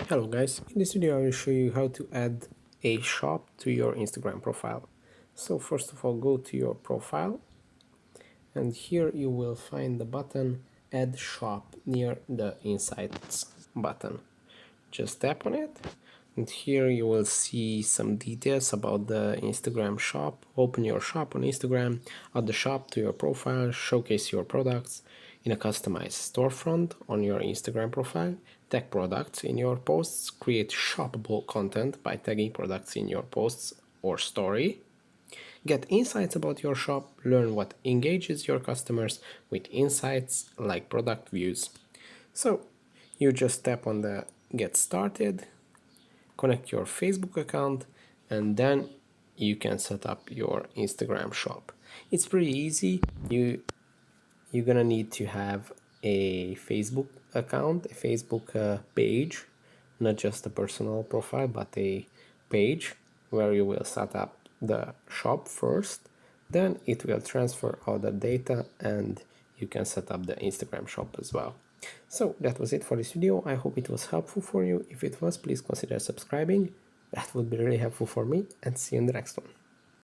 Hello guys, in this video I will show you how to add a shop to your Instagram profile. So first of all, go to your profile and here you will find the button add shop near the insights button. Just tap on it and here you will see some details about the Instagram shop. Open your shop on Instagram, add the shop to your profile, showcase your products in a customized storefront on your Instagram profile, tag products in your posts, create shoppable content by tagging products in your posts or story, get insights about your shop, learn what engages your customers with insights like product views. So you just tap on the get started, connect your Facebook account, and then you can set up your Instagram shop. It's pretty easy. You're gonna need to have a Facebook account, a Facebook page, not just a personal profile, but a page where you will set up the shop first. Then it will transfer all the data and you can set up the Instagram shop as well. So that was it for this video. I hope it was helpful for you. If it was, please consider subscribing. That would be really helpful for me, and see you in the next one.